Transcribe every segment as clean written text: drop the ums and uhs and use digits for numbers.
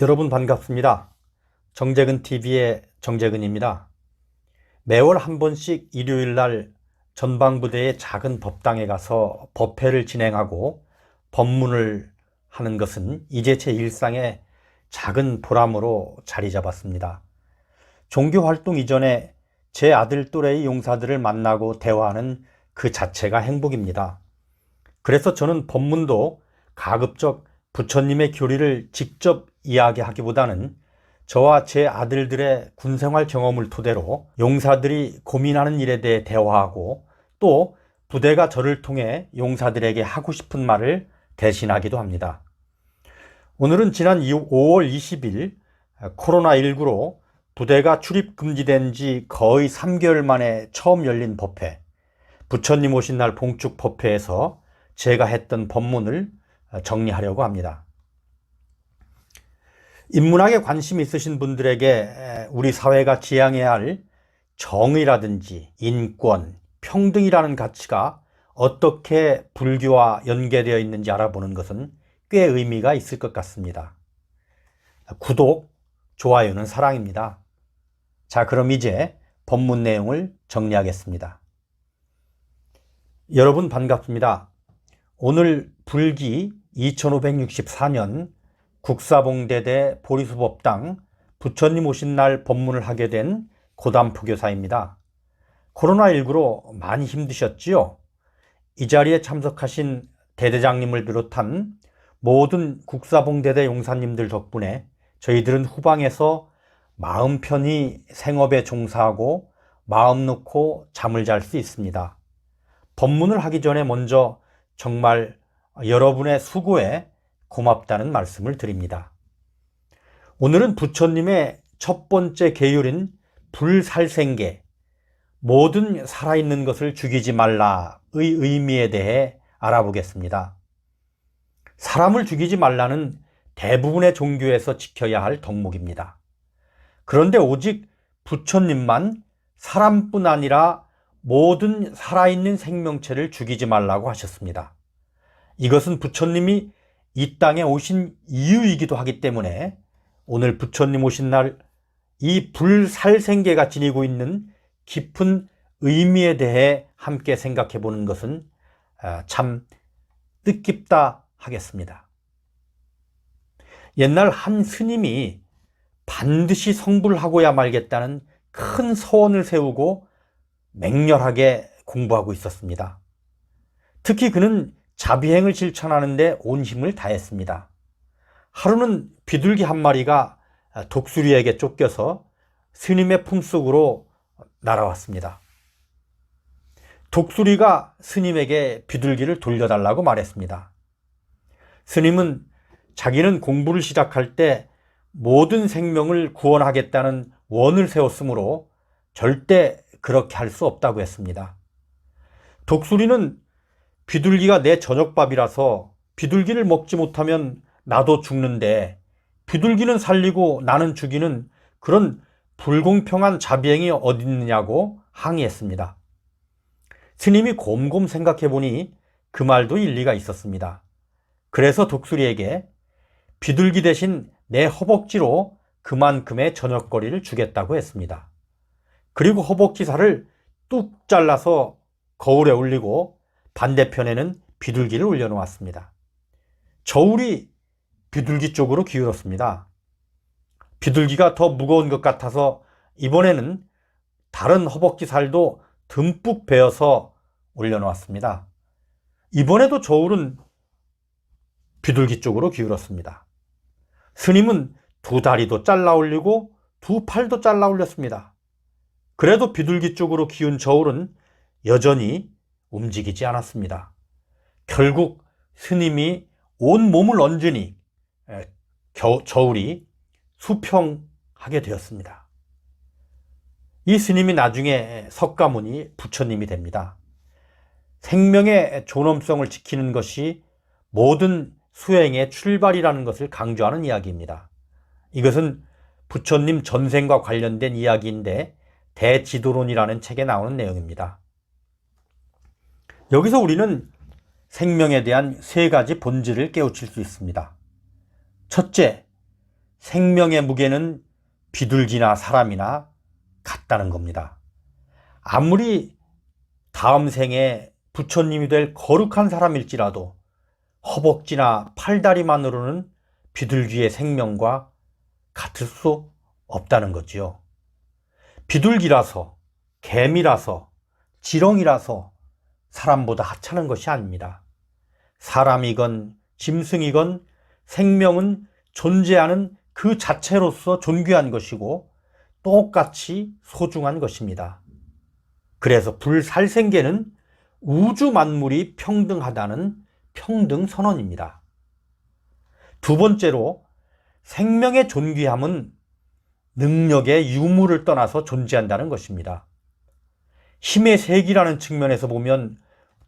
여러분 반갑습니다. 정재근TV의 정재근입니다. 매월 한 번씩 일요일날 전방부대의 작은 법당에 가서 법회를 진행하고 법문을 하는 것은 이제 제 일상의 작은 보람으로 자리 잡았습니다. 종교활동 이전에 제 아들 또래의 용사들을 만나고 대화하는 그 자체가 행복입니다. 그래서 저는 법문도 가급적 부처님의 교리를 직접 이야기하기보다는 저와 제 아들들의 군생활 경험을 토대로 용사들이 고민하는 일에 대해 대화하고 또 부대가 저를 통해 용사들에게 하고 싶은 말을 대신하기도 합니다. 오늘은 지난 5월 20일 코로나19로 부대가 출입 금지된 지 거의 3개월 만에 처음 열린 법회, 부처님 오신 날 봉축 법회에서 제가 했던 법문을 정리하려고 합니다. 인문학에 관심 있으신 분들에게 우리 사회가 지향해야 할 정의라든지 인권, 평등이라는 가치가 어떻게 불교와 연계되어 있는지 알아보는 것은 꽤 의미가 있을 것 같습니다. 구독, 좋아요는 사랑입니다. 자, 그럼 이제 법문 내용을 정리하겠습니다. 여러분 반갑습니다. 오늘 불기 2564년 국사봉대대 보리수법당 부처님 오신 날 법문을 하게 된 고담포 교사입니다. 코로나19로 많이 힘드셨지요? 이 자리에 참석하신 대대장님을 비롯한 모든 국사봉대대 용사님들 덕분에 저희들은 후방에서 마음 편히 생업에 종사하고 마음 놓고 잠을 잘 수 있습니다. 법문을 하기 전에 먼저 정말 여러분의 수고에 고맙다는 말씀을 드립니다. 오늘은 부처님의 첫 번째 계율인 불살생계, 모든 살아있는 것을 죽이지 말라의 의미에 대해 알아보겠습니다. 사람을 죽이지 말라는 대부분의 종교에서 지켜야 할 덕목입니다. 그런데 오직 부처님만 사람뿐 아니라 모든 살아있는 생명체를 죽이지 말라고 하셨습니다. 이것은 부처님이 이 땅에 오신 이유이기도 하기 때문에 오늘 부처님 오신 날 이 불살생계가 지니고 있는 깊은 의미에 대해 함께 생각해 보는 것은 참 뜻깊다 하겠습니다. 옛날 한 스님이 반드시 성불을 하고야 말겠다는 큰 서원을 세우고 맹렬하게 공부하고 있었습니다. 특히 그는 자비행을 실천하는 데 온 힘을 다했습니다. 하루는 비둘기 한 마리가 독수리에게 쫓겨서 스님의 품속으로 날아왔습니다. 독수리가 스님에게 비둘기를 돌려달라고 말했습니다. 스님은 자기는 공부를 시작할 때 모든 생명을 구원하겠다는 원을 세웠으므로 절대 그렇게 할 수 없다고 했습니다. 독수리는 비둘기가 내 저녁밥이라서 비둘기를 먹지 못하면 나도 죽는데 비둘기는 살리고 나는 죽이는 그런 불공평한 자비행이 어디 있느냐고 항의했습니다. 스님이 곰곰 생각해 보니 그 말도 일리가 있었습니다. 그래서 독수리에게 비둘기 대신 내 허벅지로 그만큼의 저녁거리를 주겠다고 했습니다. 그리고 허벅지 살을 뚝 잘라서 거울에 올리고 반대편에는 비둘기를 올려놓았습니다. 저울이 비둘기 쪽으로 기울었습니다. 비둘기가 더 무거운 것 같아서 이번에는 다른 허벅지 살도 듬뿍 베어서 올려놓았습니다. 이번에도 저울은 비둘기 쪽으로 기울었습니다. 스님은 두 다리도 잘라 올리고 두 팔도 잘라 올렸습니다. 그래도 비둘기 쪽으로 기운 저울은 여전히 움직이지 않았습니다. 결국 스님이 온 몸을 얹으니 저울이 수평하게 되었습니다. 이 스님이 나중에 석가모니 부처님이 됩니다. 생명의 존엄성을 지키는 것이 모든 수행의 출발이라는 것을 강조하는 이야기입니다. 이것은 부처님 전생과 관련된 이야기인데 대지도론이라는 책에 나오는 내용입니다. 여기서 우리는 생명에 대한 세 가지 본질을 깨우칠 수 있습니다. 첫째, 생명의 무게는 비둘기나 사람이나 같다는 겁니다. 아무리 다음 생에 부처님이 될 거룩한 사람일지라도 허벅지나 팔다리만으로는 비둘기의 생명과 같을 수 없다는 거지요. 비둘기라서, 개미라서, 지렁이라서 사람보다 하찮은 것이 아닙니다. 사람이건 짐승이건 생명은 존재하는 그 자체로서 존귀한 것이고 똑같이 소중한 것입니다. 그래서 불살생계는 우주 만물이 평등하다는 평등선언입니다. 두 번째로, 생명의 존귀함은 능력의 유무를 떠나서 존재한다는 것입니다. 힘의 세기라는 측면에서 보면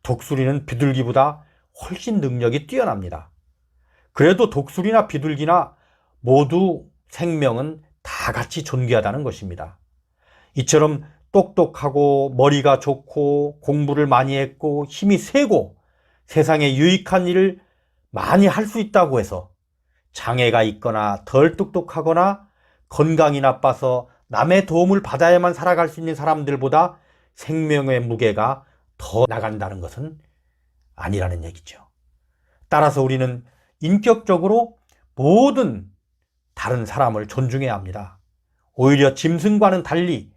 독수리는 비둘기보다 훨씬 능력이 뛰어납니다. 그래도 독수리나 비둘기나 모두 생명은 다 같이 존귀하다는 것입니다. 이처럼 똑똑하고 머리가 좋고 공부를 많이 했고 힘이 세고 세상에 유익한 일을 많이 할 수 있다고 해서 장애가 있거나 덜 똑똑하거나 건강이 나빠서 남의 도움을 받아야만 살아갈 수 있는 사람들보다 생명의 무게가 더 나간다는 것은 아니라는 얘기죠. 따라서 우리는 인격적으로 모든 다른 사람을 존중해야 합니다. 오히려 짐승과는 달리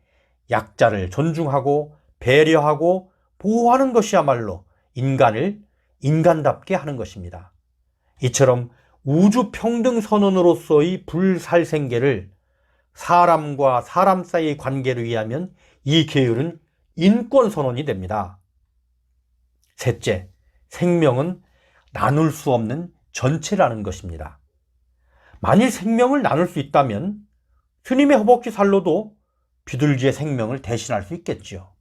약자를 존중하고 배려하고 보호하는 것이야말로 인간을 인간답게 하는 것입니다. 이처럼 우주 평등 선언으로서의 불살생계를 사람과 사람 사이의 관계를 위하면 이 계율은 인권 선언이 됩니다. 셋째, 생명은 나눌 수 없는 전체라는 것입니다. 만일 생명을 나눌 수 있다면 스님의 허벅지 살로도 비둘기의 생명을 대신할 수 있겠지요.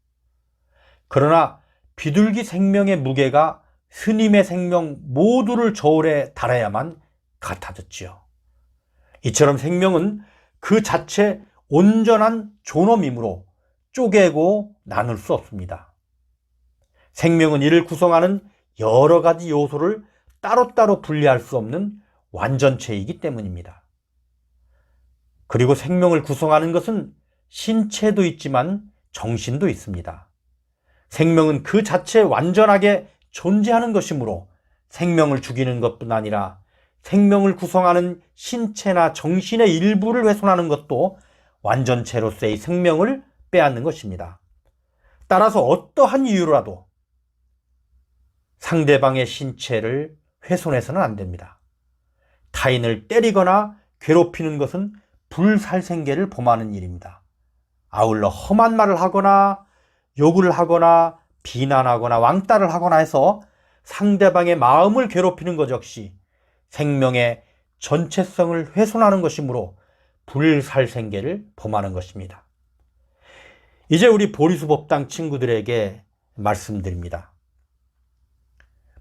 그러나 비둘기 생명의 무게가 스님의 생명 모두를 저울에 달아야만 같아졌지요. 이처럼 생명은 그 자체 온전한 존엄이므로 쪼개고 나눌 수 없습니다. 생명은 이를 구성하는 여러 가지 요소를 따로따로 분리할 수 없는 완전체이기 때문입니다. 그리고 생명을 구성하는 것은 신체도 있지만 정신도 있습니다. 생명은 그 자체 완전하게 존재하는 것이므로 생명을 죽이는 것뿐 아니라 생명을 구성하는 신체나 정신의 일부를 훼손하는 것도 완전체로서의 생명을 빼앗는 것입니다. 따라서 어떠한 이유로라도 상대방의 신체를 훼손해서는 안 됩니다. 타인을 때리거나 괴롭히는 것은 불살생계를 범하는 일입니다. 아울러 험한 말을 하거나 욕을 하거나 비난하거나 왕따를 하거나 해서 상대방의 마음을 괴롭히는 것 역시 생명의 전체성을 훼손하는 것이므로 불살생계를 범하는 것입니다. 이제 우리 보리수법당 친구들에게 말씀드립니다.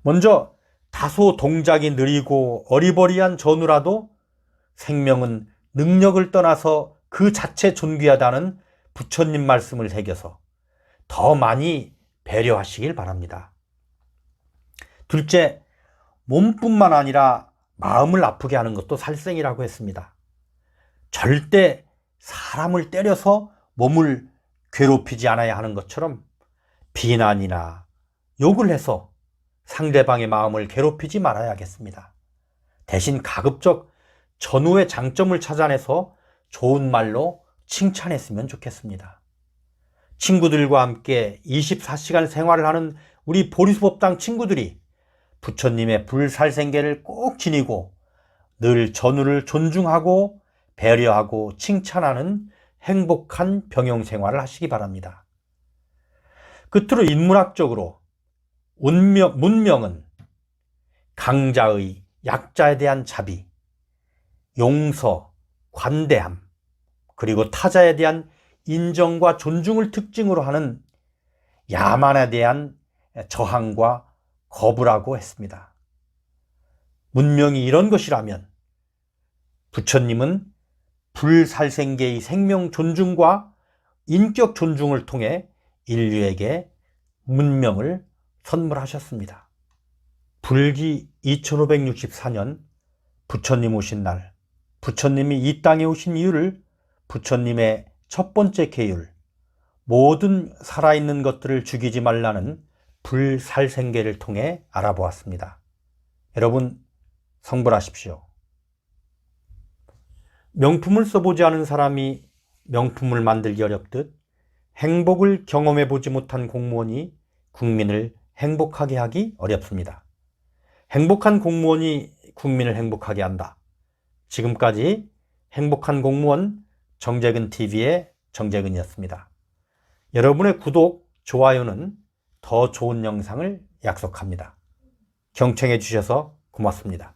먼저 다소 동작이 느리고 어리버리한 전우라도 생명은 능력을 떠나서 그 자체 존귀하다는 부처님 말씀을 새겨서 더 많이 배려하시길 바랍니다. 둘째, 몸뿐만 아니라 마음을 아프게 하는 것도 살생이라고 했습니다. 절대 사람을 때려서 몸을 괴롭히지 않아야 하는 것처럼 비난이나 욕을 해서 상대방의 마음을 괴롭히지 말아야겠습니다. 대신 가급적 전후의 장점을 찾아내서 좋은 말로 칭찬했으면 좋겠습니다. 친구들과 함께 24시간 생활을 하는 우리 보리수법당 친구들이 부처님의 불살생계를 꼭 지니고 늘 전우를 존중하고 배려하고 칭찬하는 행복한 병영생활을 하시기 바랍니다. 끝으로 인문학적으로 문명은 강자의 약자에 대한 자비, 용서, 관대함, 그리고 타자에 대한 인정과 존중을 특징으로 하는 야만에 대한 저항과 거부라고 했습니다. 문명이 이런 것이라면 부처님은 불살생계의 생명 존중과 인격 존중을 통해 인류에게 문명을 선물하셨습니다. 불기 2564년 부처님 오신 날 부처님이 이 땅에 오신 이유를 부처님의 첫 번째 계율, 모든 살아있는 것들을 죽이지 말라는 불살생계를 통해 알아보았습니다. 여러분, 성불하십시오. 명품을 써보지 않은 사람이 명품을 만들기 어렵듯 행복을 경험해보지 못한 공무원이 국민을 행복하게 하기 어렵습니다. 행복한 공무원이 국민을 행복하게 한다. 지금까지 행복한 공무원 정재근TV의 정재근이었습니다. 여러분의 구독, 좋아요는 더 좋은 영상을 약속합니다. 경청해 주셔서 고맙습니다.